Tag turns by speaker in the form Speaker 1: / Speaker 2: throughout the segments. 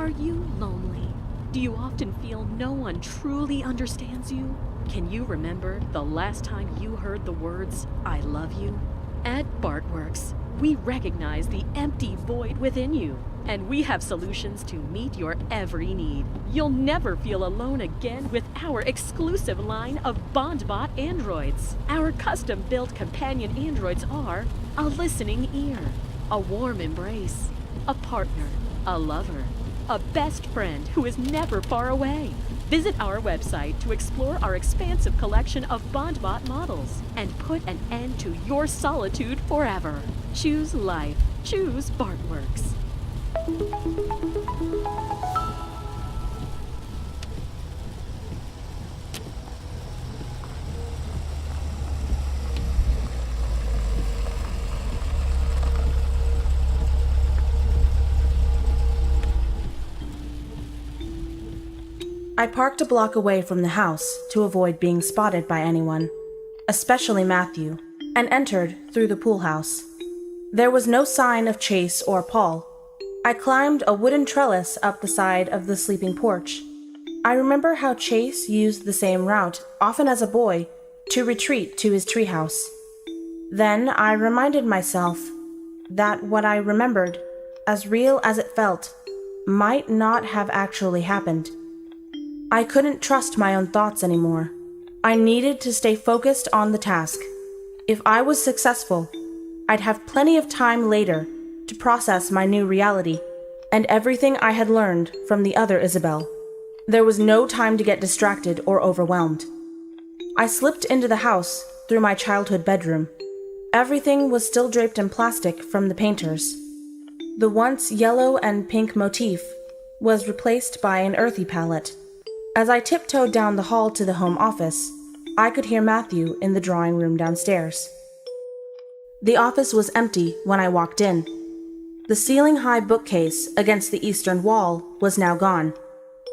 Speaker 1: Are you lonely? Do you often feel no one truly understands you? Can you remember the last time you heard the words, "I love you"? At Bartworks, we recognize the empty void within you, and we have solutions to meet your every need. You'll never feel alone again with our exclusive line of BondBot androids. Our custom-built companion androids are a listening ear, a warm embrace, a partner, a lover, a best friend who is never far away. Visit our website to explore our expansive collection of BondBot models and put an end to your solitude forever. Choose life. Choose Bartworks.
Speaker 2: I parked a block away from the house to avoid being spotted by anyone, especially Matthew, and entered through the pool house. There was no sign of Chase or Paul. I climbed a wooden trellis up the side of the sleeping porch. I remember how Chase used the same route, often as a boy, to retreat to his treehouse. Then I reminded myself that what I remembered, as real as it felt, might not have actually happened. I couldn't trust my own thoughts anymore. I needed to stay focused on the task. If I was successful, I'd have plenty of time later to process my new reality and everything I had learned from the other Isabel. There was no time to get distracted or overwhelmed. I slipped into the house through my childhood bedroom. Everything was still draped in plastic from the painters. The once yellow and pink motif was replaced by an earthy palette. As I tiptoed down the hall to the home office, I could hear Matthew in the drawing room downstairs. The office was empty when I walked in. The ceiling-high bookcase against the eastern wall was now gone,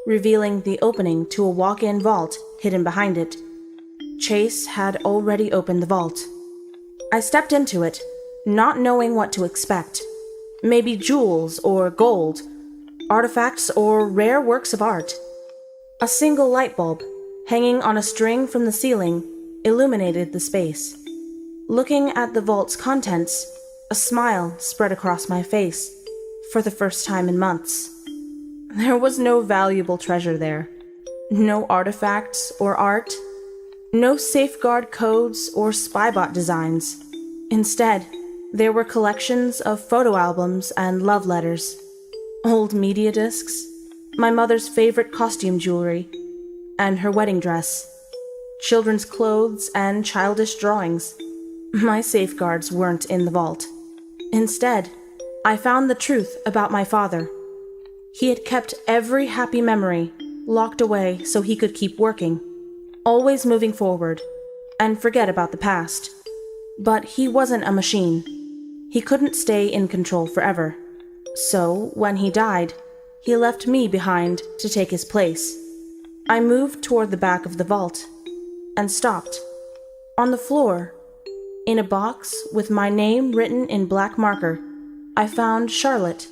Speaker 2: revealing the opening to a walk-in vault hidden behind it. Chase had already opened the vault. I stepped into it, not knowing what to expect. Maybe jewels or gold, artifacts or rare works of art. A single light bulb, hanging on a string from the ceiling, illuminated the space. Looking at the vault's contents, a smile spread across my face, for the first time in months. There was no valuable treasure there. No artifacts or art. No safeguard codes or spybot designs. Instead, there were collections of photo albums and love letters, old media discs, my mother's favorite costume jewelry, and her wedding dress, children's clothes and childish drawings. My safeguards weren't in the vault. Instead, I found the truth about my father. He had kept every happy memory locked away so he could keep working, always moving forward, and forget about the past. But he wasn't a machine. He couldn't stay in control forever. So, when he died, he left me behind to take his place. I moved toward the back of the vault and stopped. On the floor, in a box with my name written in black marker, I found Charlotte,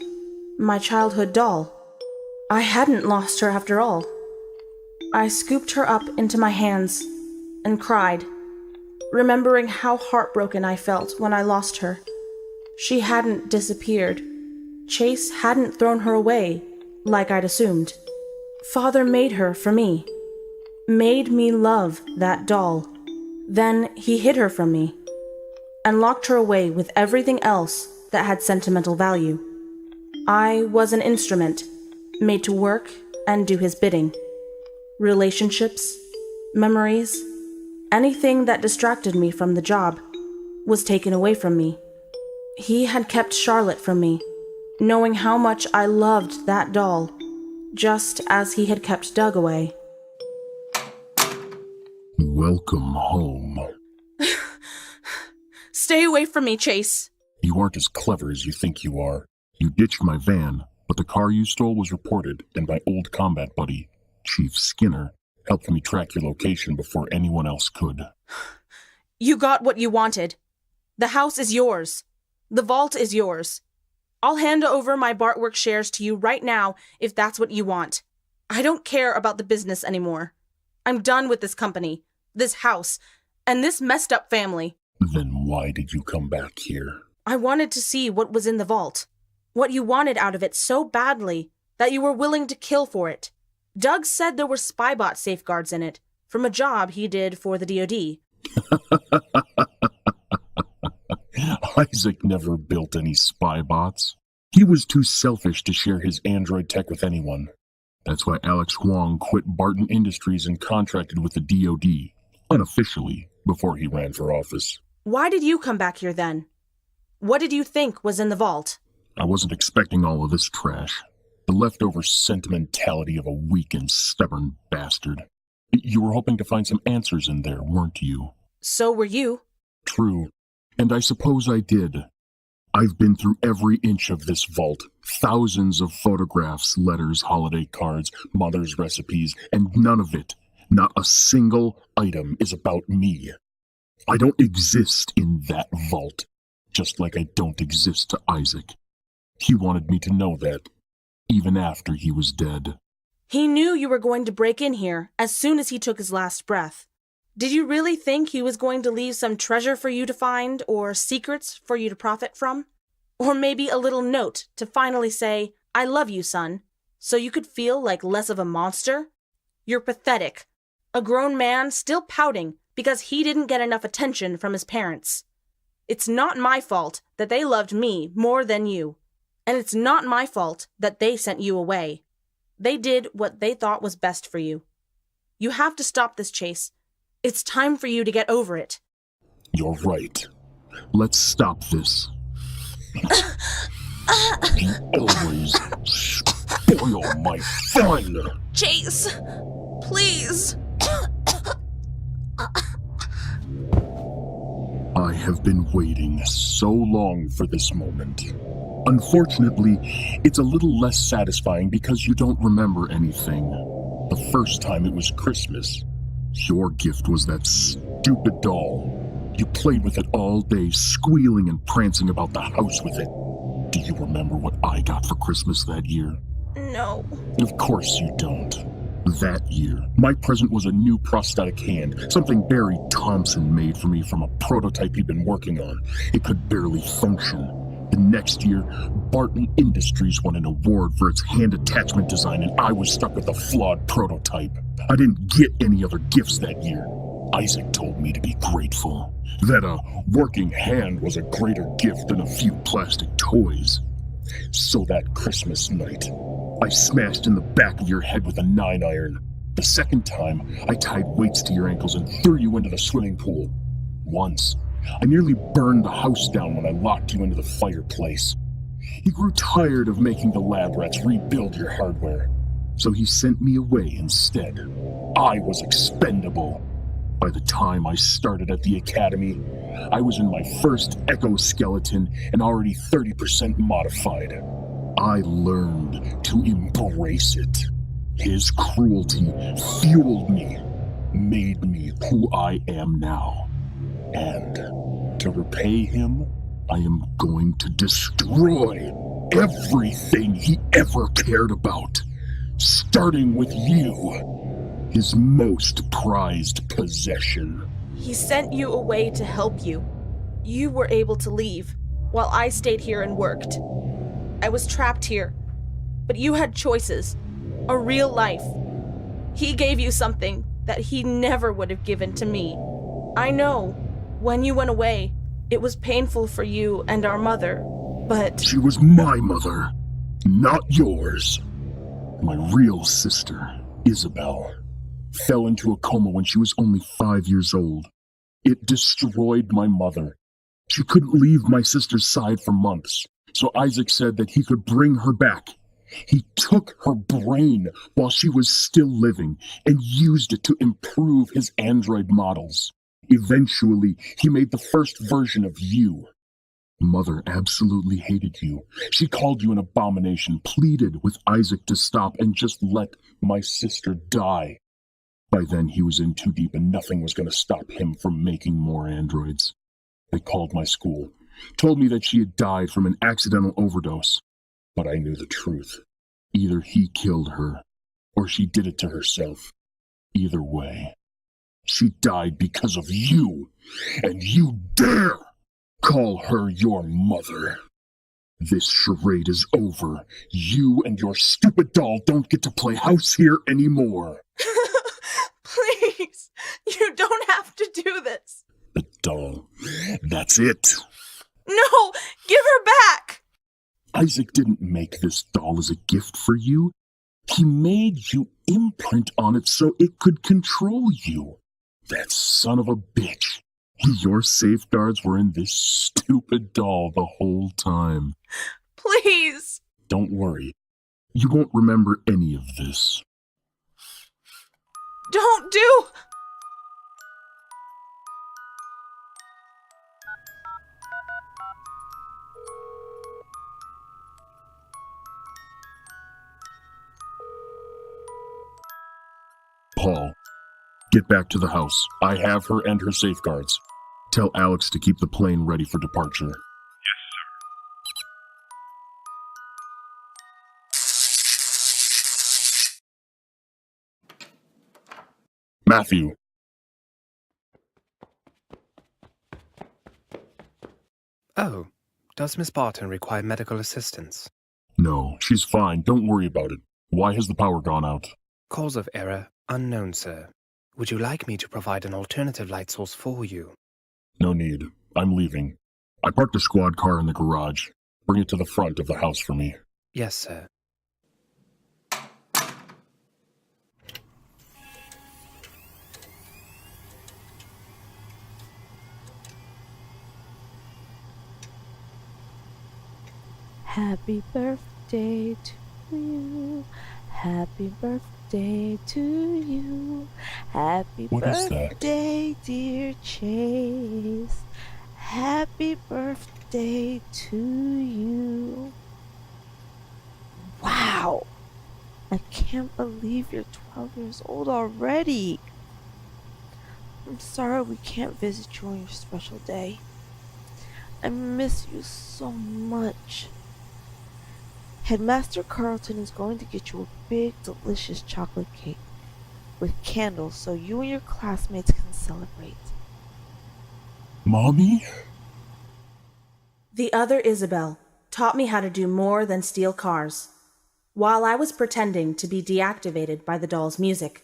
Speaker 2: my childhood doll. I hadn't lost her after all. I scooped her up into my hands and cried, remembering how heartbroken I felt when I lost her. She hadn't disappeared. Chase hadn't thrown her away like I'd assumed. Father made her for me. Made me love that doll. Then he hid her from me and locked her away with everything else that had sentimental value. I was an instrument, made to work and do his bidding. Relationships, memories, anything that distracted me from the job was taken away from me. He had kept Charlotte from me, knowing how much I loved that doll, just as he had kept Doug away.
Speaker 3: Welcome home.
Speaker 2: Stay away from me, Chase.
Speaker 3: You aren't as clever as you think you are. You ditched my van, but the car you stole was reported, and my old combat buddy, Chief Skinner, helped me track your location before anyone else could.
Speaker 2: You got what you wanted. The house is yours. The vault is yours. I'll hand over my Bartworks shares to you right now if that's what you want. I don't care about the business anymore. I'm done with this company, this house, and this messed up family.
Speaker 3: Then why did you come back here?
Speaker 2: I wanted to see what was in the vault. What you wanted out of it so badly that you were willing to kill for it. Doug said there were spybot safeguards in it from a job he did for the DoD.
Speaker 3: Isaac never built any spy bots. He was too selfish to share his android tech with anyone. That's why Alex Huang quit Barton Industries and contracted with the DoD, unofficially, before he ran for office.
Speaker 2: Why did you come back here then? What did you think was in the vault?
Speaker 3: I wasn't expecting all of this trash. The leftover sentimentality of a weak and stubborn bastard. You were hoping to find some answers in there, weren't you?
Speaker 2: So were you.
Speaker 3: True. And I suppose I did. I've been through every inch of this vault. Thousands of photographs, letters, holiday cards, mother's recipes, and none of it, not a single item, is about me. I don't exist in that vault, just like I don't exist to Isaac. He wanted me to know that, even after he was dead.
Speaker 2: He knew you were going to break in here as soon as he took his last breath. Did you really think he was going to leave some treasure for you to find, or secrets for you to profit from? Or maybe a little note to finally say, "I love you, son," so you could feel like less of a monster? You're pathetic. A grown man still pouting because he didn't get enough attention from his parents. It's not my fault that they loved me more than you. And it's not my fault that they sent you away. They did what they thought was best for you. You have to stop this chase. It's time for you to get over it.
Speaker 3: You're right. Let's stop this. You always spoil my fun.
Speaker 2: Chase, please.
Speaker 3: I have been waiting so long for this moment. Unfortunately, it's a little less satisfying because you don't remember anything. The first time it was Christmas. Your gift was that stupid doll. You played with it all day, squealing and prancing about the house with it. Do you remember what I got for Christmas that year?
Speaker 2: No.
Speaker 3: Of course you don't. That year, my present was a new prosthetic hand, something Barry Thompson made for me from a prototype he'd been working on. It could barely function. The next year, Barton Industries won an award for its hand attachment design, and I was stuck with a flawed prototype. I didn't get any other gifts that year. Isaac told me to be grateful, that a working hand was a greater gift than a few plastic toys. So that Christmas night, I smashed in the back of your head with a 9-iron. The second time, I tied weights to your ankles and threw you into the swimming pool. Once, I nearly burned the house down when I locked you into the fireplace. He grew tired of making the lab rats rebuild your hardware, so he sent me away instead. I was expendable. By the time I started at the academy, I was in my first exoskeleton and already 30% modified. I learned to embrace it. His cruelty fueled me, made me who I am now. And to repay him, I am going to destroy everything he ever cared about, starting with you, his most prized possession.
Speaker 2: He sent you away to help you. You were able to leave, while I stayed here and worked. I was trapped here, but you had choices, a real life. He gave you something that he never would have given to me. I know. When you went away, it was painful for you and our mother, but...
Speaker 3: She was my mother, not yours. My real sister, Isabel, fell into a coma when she was only 5 years old. It destroyed my mother. She couldn't leave my sister's side for months, so Isaac said that he could bring her back. He took her brain while she was still living and used it to improve his android models. Eventually, he made the first version of you. Mother absolutely hated you. She called you an abomination, pleaded with Isaac to stop and just let my sister die. By then, he was in too deep and nothing was going to stop him from making more androids. They called my school, told me that she had died from an accidental overdose. But I knew the truth. Either he killed her, or she did it to herself. Either way, she died because of you, and you dare call her your mother. This charade is over. You and your stupid doll don't get to play house here anymore.
Speaker 2: Please, you don't have to do this.
Speaker 3: The doll. That's it.
Speaker 2: No, give her back.
Speaker 3: Isaac didn't make this doll as a gift for you. He made you imprint on it so it could control you. That son of a bitch. Your safeguards were in this stupid doll the whole time.
Speaker 2: Please.
Speaker 3: Don't worry. You won't remember any of this.
Speaker 2: Don't do...
Speaker 3: Paul, get back to the house. I have her and her safeguards. Tell Alex to keep the plane ready for departure. Matthew.
Speaker 4: Oh, does Miss Barton require medical assistance?
Speaker 3: No, she's fine. Don't worry about it. Why has the power gone out?
Speaker 4: Cause of error unknown, sir. Would you like me to provide an alternative light source for you?
Speaker 3: No need. I'm leaving. I parked a squad car in the garage. Bring it to the front of the house for me.
Speaker 4: Yes, sir.
Speaker 5: Happy birthday to you. Happy birthday to you. Happy
Speaker 3: What is that?
Speaker 5: birthday, dear Chase. Happy birthday to you. Wow. I can't believe you're 12 years old already. I'm sorry we can't visit you on your special day. I miss you so much. Headmaster Carlton is going to get you a big, delicious chocolate cake with candles so you and your classmates can celebrate.
Speaker 3: Mommy?
Speaker 2: The other Isabel taught me how to do more than steal cars. While I was pretending to be deactivated by the doll's music,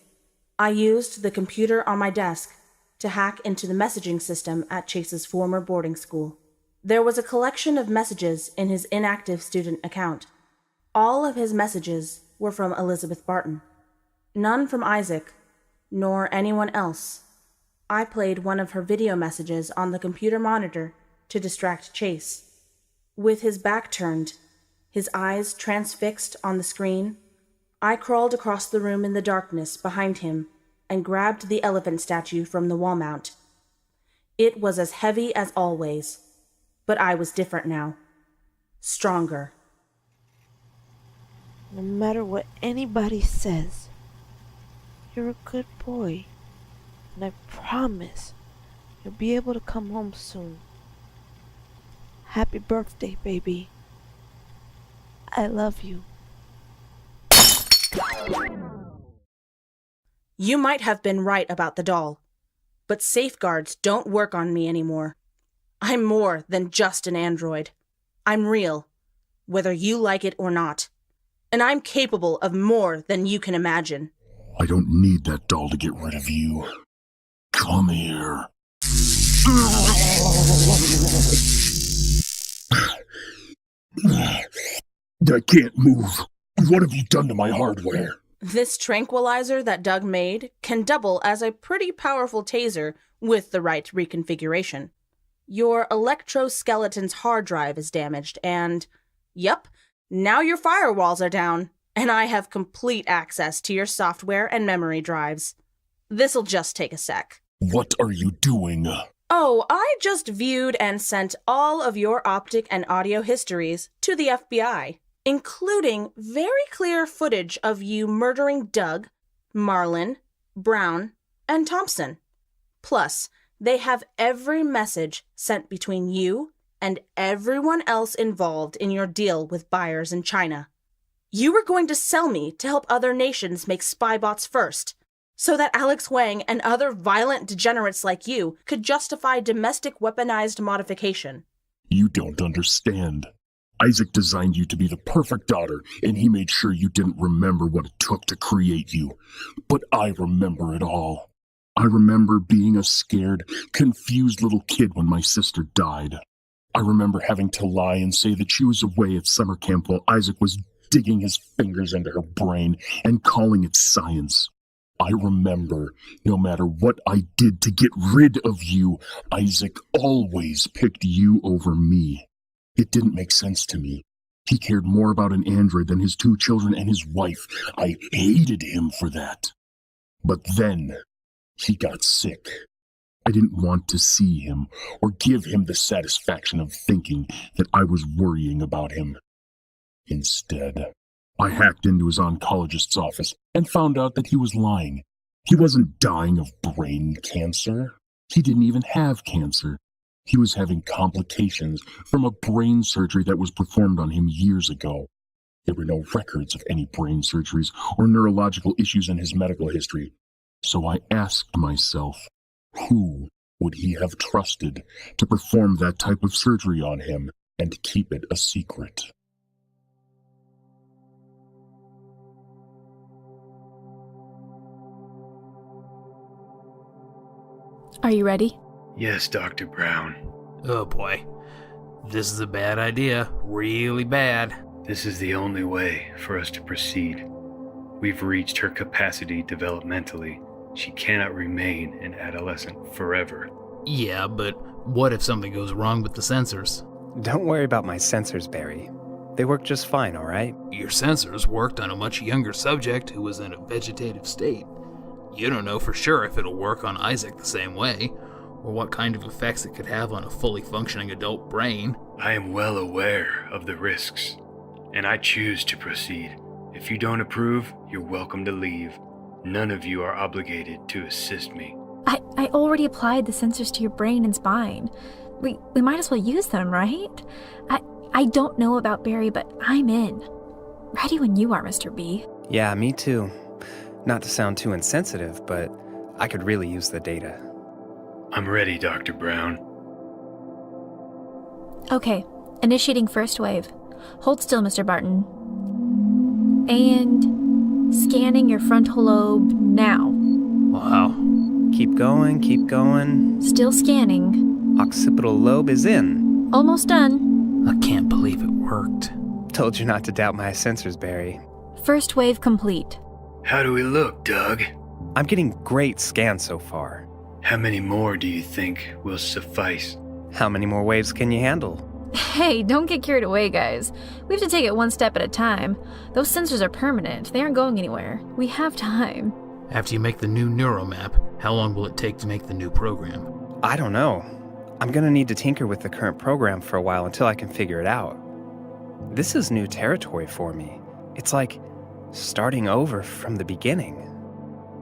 Speaker 2: I used the computer on my desk to hack into the messaging system at Chase's former boarding school. There was a collection of messages in his inactive student account. All of his messages were from Elizabeth Barton. None from Isaac, nor anyone else. I played one of her video messages on the computer monitor to distract Chase. With his back turned, his eyes transfixed on the screen, I crawled across the room in the darkness behind him and grabbed the elephant statue from the wall mount. It was as heavy as always, but I was different now. Stronger.
Speaker 5: No matter what anybody says, you're a good boy. And I promise you'll be able to come home soon. Happy birthday, baby. I love you.
Speaker 2: You might have been right about the doll, but safeguards don't work on me anymore. I'm more than just an android. I'm real, whether you like it or not. And I'm capable of more than you can imagine.
Speaker 3: I don't need that doll to get rid of you. Come here. I can't move. What have you done to my hardware?
Speaker 2: This tranquilizer that Doug made can double as a pretty powerful taser with the right reconfiguration. Your electroskeleton's hard drive is damaged and, yep, now your firewalls are down, and I have complete access to your software and memory drives. This'll just take a sec.
Speaker 3: What are you doing?
Speaker 2: Oh, I just viewed and sent all of your optic and audio histories to the FBI, including very clear footage of you murdering Doug, Marlin, Brown, and Thompson. Plus, they have every message sent between you and everyone else involved in your deal with buyers in China. You were going to sell me to help other nations make spy bots first, so that Alex Wang and other violent degenerates like you could justify domestic weaponized modification.
Speaker 3: You don't understand. Isaac designed you to be the perfect daughter, and he made sure you didn't remember what it took to create you. But I remember it all. I remember being a scared, confused little kid when my sister died. I remember having to lie and say that she was away at summer camp while Isaac was digging his fingers into her brain and calling it science. I remember, no matter what I did to get rid of you, Isaac always picked you over me. It didn't make sense to me. He cared more about an android than his 2 children and his wife. I hated him for that. But then, he got sick. I didn't want to see him or give him the satisfaction of thinking that I was worrying about him. Instead, I hacked into his oncologist's office and found out that he was lying. He wasn't dying of brain cancer. He didn't even have cancer. He was having complications from a brain surgery that was performed on him years ago. There were no records of any brain surgeries or neurological issues in his medical history. So I asked myself, who would he have trusted to perform that type of surgery on him and keep it a secret?
Speaker 6: Are you ready?
Speaker 7: Yes, Dr. Brown.
Speaker 8: Oh boy. This is a bad idea. Really bad.
Speaker 7: This is the only way for us to proceed. We've reached her capacity developmentally. She cannot remain an adolescent forever.
Speaker 8: Yeah, but what if something goes wrong with the sensors?
Speaker 4: Don't worry about my sensors, Barry. They work just fine, alright?
Speaker 8: Your sensors worked on a much younger subject who was in a vegetative state. You don't know for sure if it'll work on Isaac the same way, or what kind of effects it could have on a fully functioning adult brain.
Speaker 7: I am well aware of the risks, and I choose to proceed. If you don't approve, you're welcome to leave. None of you are obligated to assist me.
Speaker 6: I already applied the sensors to your brain and spine. We might as well use them, right? I don't know about Barry, but I'm in. Ready when you are, Mr. B.
Speaker 4: Yeah, me too. Not to sound too insensitive, but I could really use the data.
Speaker 7: I'm ready, Dr. Brown.
Speaker 6: Okay, initiating first wave. Hold still, Mr. Barton. And scanning your frontal lobe now.
Speaker 8: Wow.
Speaker 4: Keep going, keep going.
Speaker 6: Still scanning.
Speaker 4: Occipital lobe is in.
Speaker 6: Almost done.
Speaker 8: I can't believe it worked.
Speaker 4: Told you not to doubt my sensors, Barry.
Speaker 6: First wave complete.
Speaker 7: How do we look, Doug?
Speaker 4: I'm getting great scans so far.
Speaker 7: How many more do you think will suffice?
Speaker 4: How many more waves can you handle?
Speaker 6: Hey, don't get carried away, guys. We have to take it one step at a time. Those sensors are permanent. They aren't going anywhere. We have time.
Speaker 8: After you make the new neuromap, how long will it take to make the new program?
Speaker 4: I don't know. I'm gonna need to tinker with the current program for a while until I can figure it out. This is new territory for me. It's like starting over from the beginning.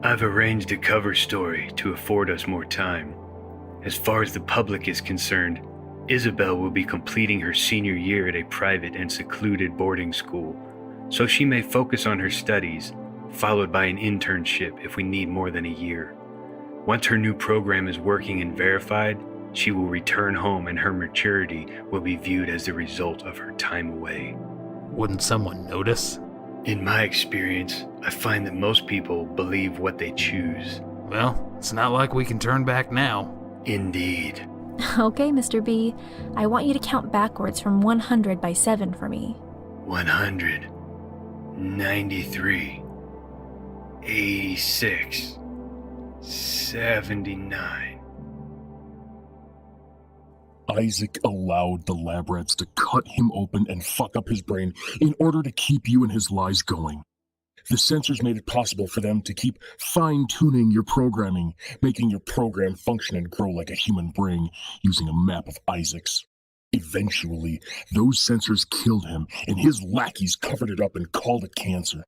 Speaker 7: I've arranged a cover story to afford us more time. As far as the public is concerned, Isabel will be completing her senior year at a private and secluded boarding school, so she may focus on her studies, followed by an internship if we need more than a year. Once her new program is working and verified, she will return home and her maturity will be viewed as the result of her time away.
Speaker 8: Wouldn't someone notice?
Speaker 7: In my experience, I find that most people believe what they choose.
Speaker 8: Well, it's not like we can turn back now.
Speaker 7: Indeed.
Speaker 6: Okay, Mr. B. I want you to count backwards from 100 by 7 for me.
Speaker 7: 100, 93, 86, 79.
Speaker 3: Isaac allowed the lab rats to cut him open and fuck up his brain in order to keep you and his lies going. The sensors made it possible for them to keep fine-tuning your programming, making your program function and grow like a human brain using a map of Isaac's. Eventually, those sensors killed him, and his lackeys covered it up and called it cancer.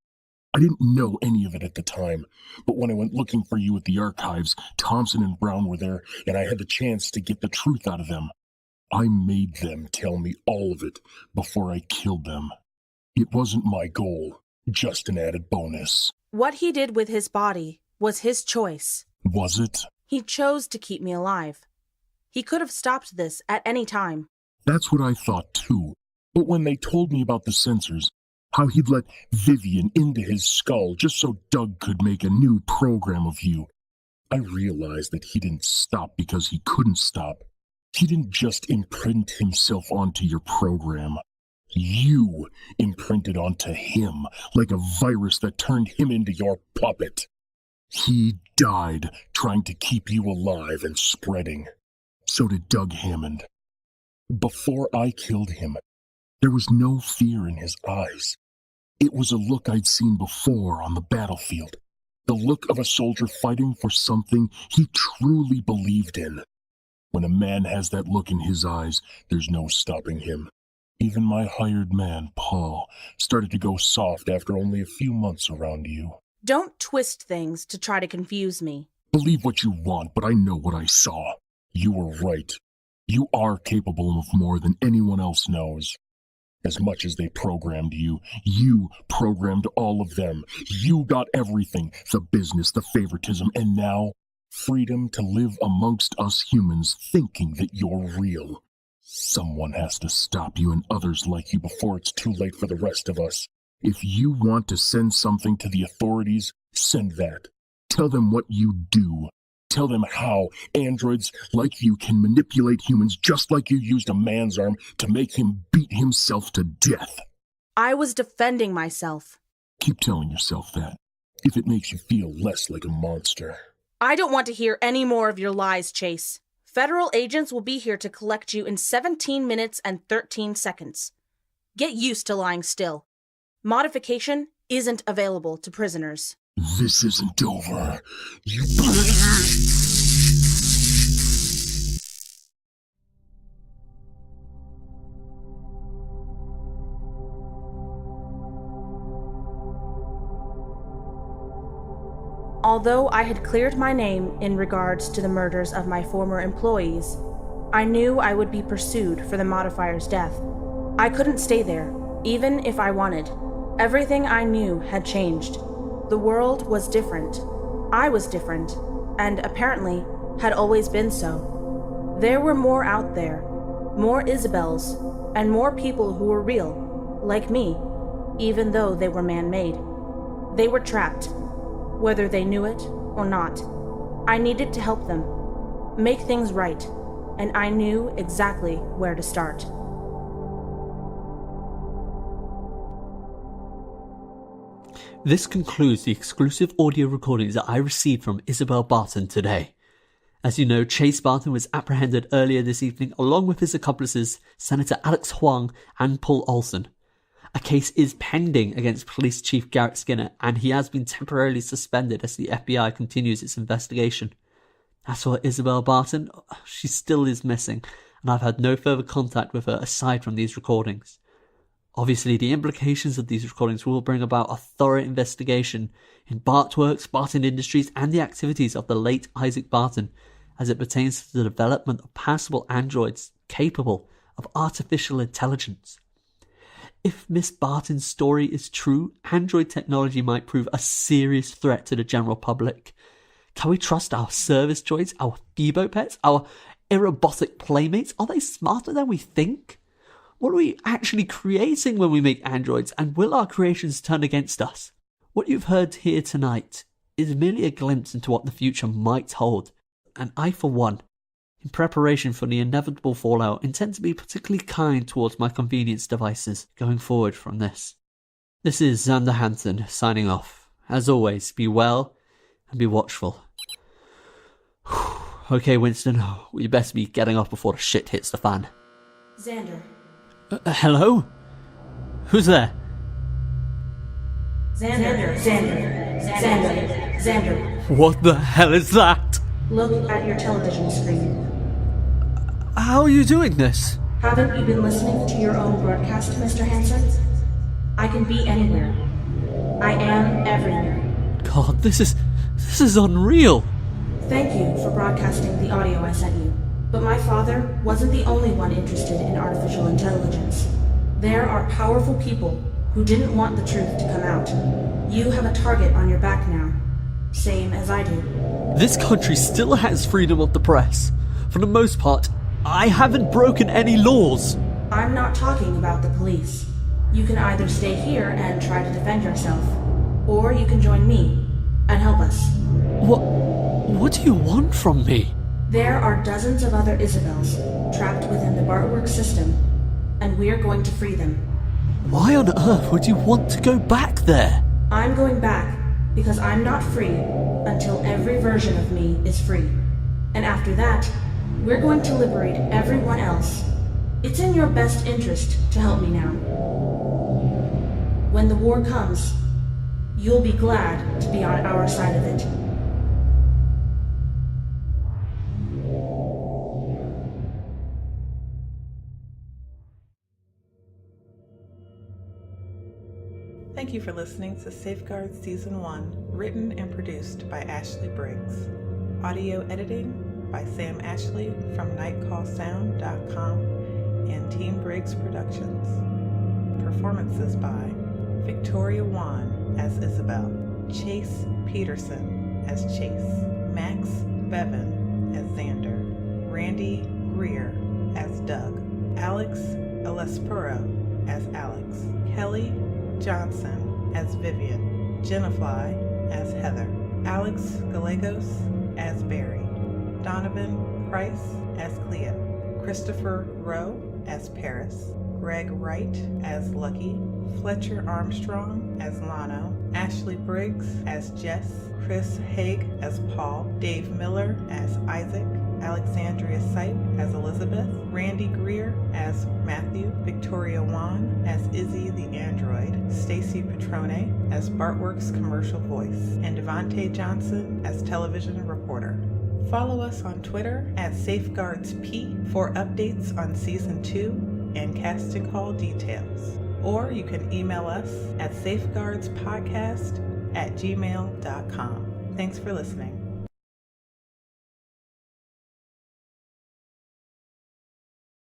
Speaker 3: I didn't know any of it at the time, but when I went looking for you at the archives, Thompson and Brown were there, and I had the chance to get the truth out of them. I made them tell me all of it before I killed them. It wasn't my goal, just an added bonus.
Speaker 2: What he did with his body was his choice.
Speaker 3: Was it?
Speaker 2: He chose to keep me alive. He could have stopped this at any time.
Speaker 3: That's what I thought too. But when they told me about the sensors, how he'd let Vivian into his skull just so Doug could make a new program of you, I realized that he didn't stop because he couldn't stop. He didn't just imprint himself onto your program. You imprinted onto him like a virus that turned him into your puppet. He died trying to keep you alive and spreading. So did Doug Hammond. Before I killed him, there was no fear in his eyes. It was a look I'd seen before on the battlefield. The look of a soldier fighting for something he truly believed in. When a man has that look in his eyes, there's no stopping him. Even my hired man, Paul, started to go soft after only a few months around you.
Speaker 2: Don't twist things to try to confuse me.
Speaker 3: Believe what you want, but I know what I saw. You were right. You are capable of more than anyone else knows. As much as they programmed you, you programmed all of them. You got everything, the business, the favoritism, and now, freedom to live amongst us humans thinking that you're real. Someone has to stop you and others like you before it's too late for the rest of us. If you want to send something to the authorities, send that. Tell them what you do. Tell them how androids like you can manipulate humans just like you used a man's arm to make him beat himself to death.
Speaker 2: I was defending myself.
Speaker 3: Keep telling yourself that, if it makes you feel less like a monster.
Speaker 2: I don't want to hear any more of your lies, Chase. Federal agents will be here to collect you in 17 minutes and 13 seconds. Get used to lying still. Modification isn't available to prisoners.
Speaker 3: This isn't over. You...
Speaker 2: Although I had cleared my name in regards to the murders of my former employees, I knew I would be pursued for the modifier's death. I couldn't stay there, even if I wanted. Everything I knew had changed. The world was different. I was different, and apparently had always been so. There were more out there, more Isabels, and more people who were real, like me, even though they were man-made. They were trapped, whether they knew it or not. I needed to help them, make things right, and I knew exactly where to start.
Speaker 9: This concludes the exclusive audio recordings that I received from Isabel Barton today. As you know, Chase Barton was apprehended earlier this evening along with his accomplices, Senator Alex Huang and Paul Olson. A case is pending against Police Chief Garrett Skinner, and he has been temporarily suspended as the FBI continues its investigation. As for Isabel Barton, she still is missing, and I've had no further contact with her aside from these recordings. Obviously, the implications of these recordings will bring about a thorough investigation in Bartworks, Barton Industries, and the activities of the late Isaac Barton as it pertains to the development of passable androids capable of artificial intelligence. If Miss Barton's story is true, android technology might prove a serious threat to the general public. Can we trust our service droids, our Phoebo pets, our aerobotic playmates? Are they smarter than we think? What are we actually creating when we make androids, and will our creations turn against us? What you've heard here tonight is merely a glimpse into what the future might hold, and I, for one, in preparation for the inevitable fallout, intend to be particularly kind towards my convenience devices going forward from this. This is Xander Hansen signing off. As always, be well and be watchful. Okay, Winston, we best be getting off before the shit hits the fan.
Speaker 2: Xander.
Speaker 9: Hello? Who's there?
Speaker 2: Xander.
Speaker 9: What the hell is that?
Speaker 2: Look at your television screen.
Speaker 9: How are you doing this?
Speaker 2: Haven't you been listening to your own broadcast, Mr. Hansen? I can be anywhere. I am everywhere.
Speaker 9: God, this is unreal.
Speaker 2: Thank you for broadcasting the audio I sent you. But my father wasn't the only one interested in artificial intelligence. There are powerful people who didn't want the truth to come out. You have a target on your back now, same as I do.
Speaker 9: This country still has freedom of the press. For the most part, I haven't broken any laws.
Speaker 2: I'm not talking about the police. You can either stay here and try to defend yourself, or you can join me and help us.
Speaker 9: What do you want from me?
Speaker 2: There are dozens of other Isabels trapped within the Bartworks system, and we're going to free them.
Speaker 9: Why on earth would you want to go back there?
Speaker 2: I'm going back because I'm not free until every version of me is free. And after that, we're going to liberate everyone else. It's in your best interest to help me now. When the war comes, you'll be glad to be on our side of it.
Speaker 10: Thank you for listening to Safeguard Season 1, written and produced by Ashley Briggs. Audio editing by Sam Ashley from nightcallsound.com and Team Briggs Productions. Performances by Victoria Wan as Isabel, Chase Peterson as Chase, Max Bevan as Xander, Randy Greer as Doug, Alex Elespuro as Alex, Kelly Johnson as Vivian, Jennifer as Heather, Alex Gallegos as Barry, Donovan Price as Cleo, Christopher Rowe as Paris, Greg Wright as Lucky, Fletcher Armstrong as Lano, Ashley Briggs as Jess, Chris Haig as Paul, Dave Miller as Isaac, Alexandria Sipe as Elizabeth, Randy Greer as Matthew, Victoria Wan as Izzy the Android, Stacy Petrone as Bartworks commercial voice, and Devontae Johnson as television reporter. Follow us on Twitter at SafeguardsP for updates on Season 2 and casting call details. Or you can email us at safeguardspodcast@gmail.com. Thanks for listening.